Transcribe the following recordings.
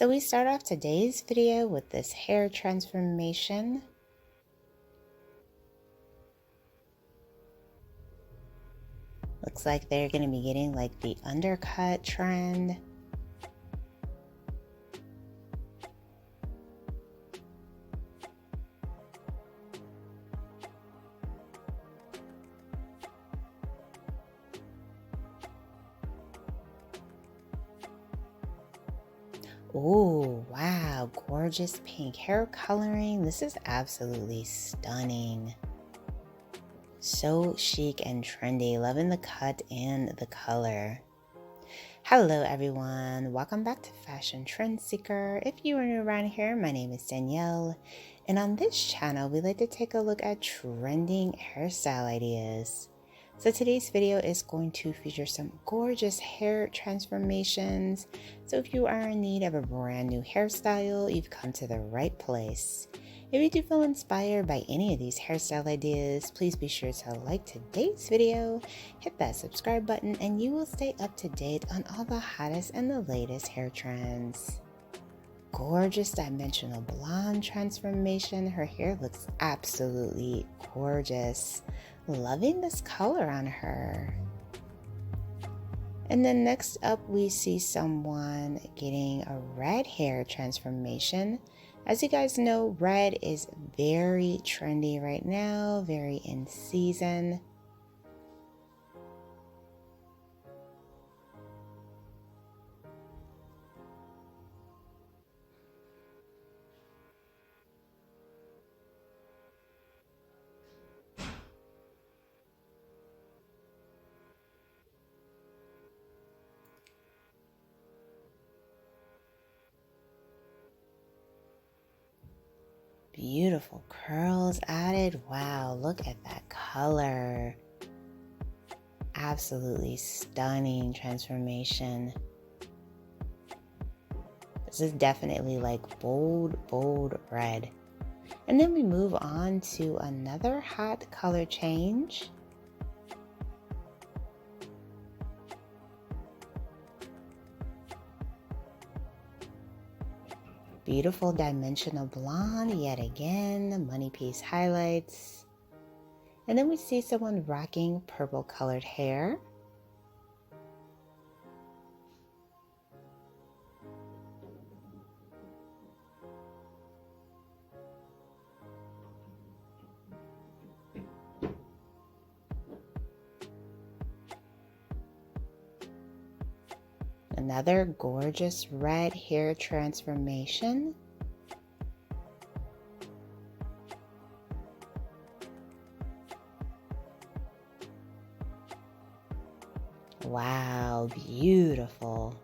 So we start off today's video with this hair transformation. Looks like they're going to be getting like the undercut trend. Oh, wow, gorgeous pink hair coloring. This is absolutely stunning. So chic and trendy. Loving the cut and the color. Hello everyone, welcome back to Fashion Trend Seeker. If you are new around here, my name is Danielle, and on this channel we like to take a look at trending hairstyle ideas. So today's video is going to feature some gorgeous hair transformations. So if you are in need of a brand new hairstyle, you've come to the right place. If you do feel inspired by any of these hairstyle ideas, please be sure to like today's video, hit that subscribe button, and you will stay up to date on all the hottest and the latest hair trends. Gorgeous dimensional blonde transformation. Her hair looks absolutely gorgeous. Loving this color on her. And then next up we see someone getting a red hair transformation. As you guys know, red is very trendy right now, very in season. Beautiful curls added. Wow, look at that color. Absolutely stunning transformation. This is definitely like bold red. And then we move on to another hot color change. Beautiful dimensional blonde yet again, money piece highlights. And then we see someone rocking purple colored hair. Another gorgeous red hair transformation. Wow, beautiful.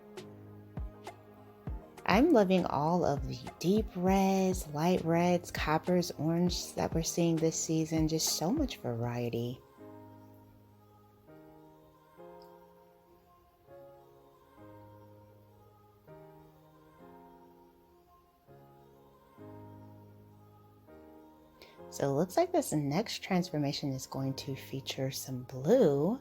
I'm loving all of the deep reds, light reds, coppers, orange that we're seeing this season. Just so much variety. So it looks like this next transformation is going to feature some blue.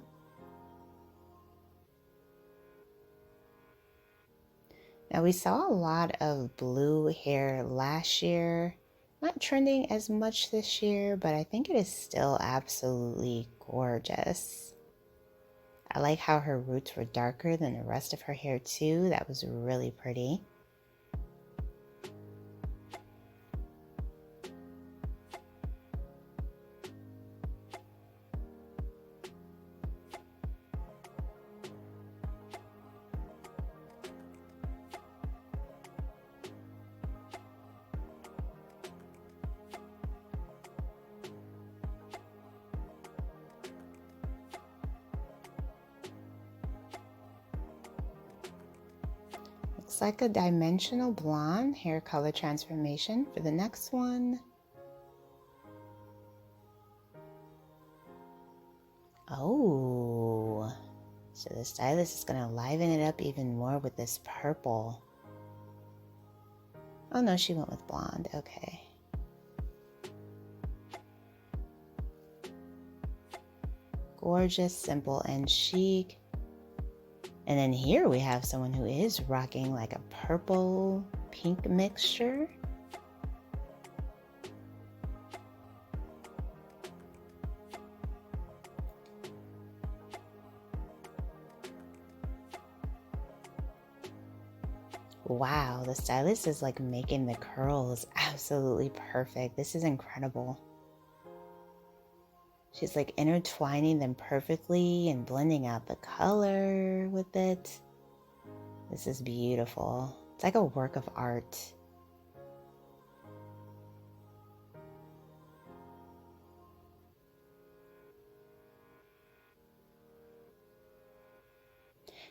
Now we saw a lot of blue hair last year. Not trending as much this year, but I think it is still absolutely gorgeous. I like how her roots were darker than the rest of her hair too. That was really pretty. Looks like a dimensional blonde hair color transformation for the next one. Oh, so the stylist is going to liven it up even more with this purple. Oh no, she went with blonde. Okay. Gorgeous, simple, and chic. And then here we have someone who is rocking like a purple pink mixture. Wow, the stylist is like making the curls absolutely perfect. This is incredible. She's like intertwining them perfectly and blending out the color with it. This is beautiful. It's like a work of art.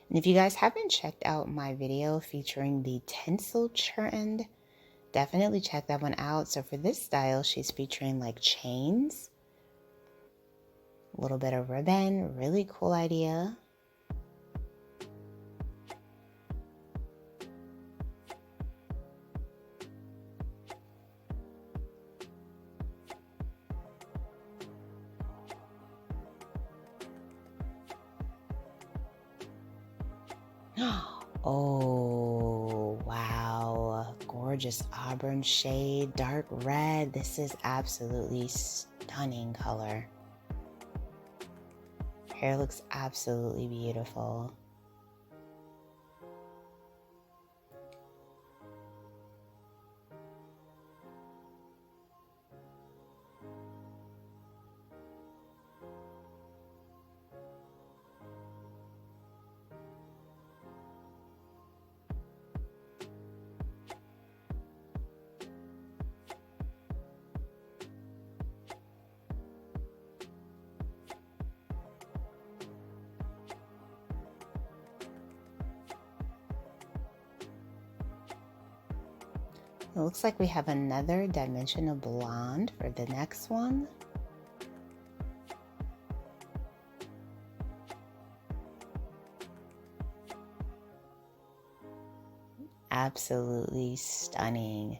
And if you guys haven't checked out my video featuring the tinsel trend, definitely check that one out. So for this style, she's featuring like chains, a little bit of ribbon, really cool idea. Oh, wow. Gorgeous Auburn shade, dark red. This is absolutely stunning color. Hair looks absolutely beautiful. It looks like we have another dimensional blonde for the next one. Absolutely stunning.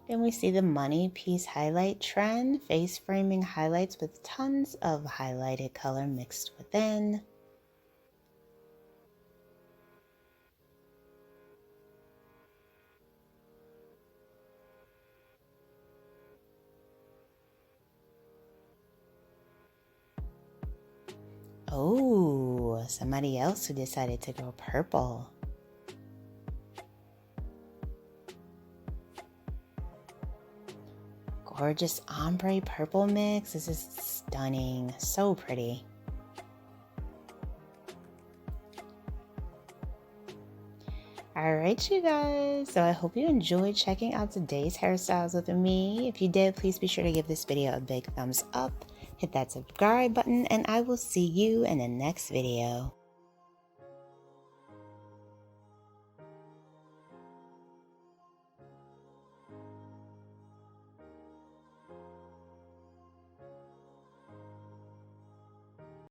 Then we see the money piece highlight trend, face framing highlights with tons of highlighted color mixed within. Oh, somebody else who decided to go purple. Gorgeous ombre purple mix. This is stunning. So pretty. Alright, you guys. So I hope you enjoyed checking out today's hairstyles with me. If you did, please be sure to give this video a big thumbs up. Hit that subscribe button, and I will see you in the next video.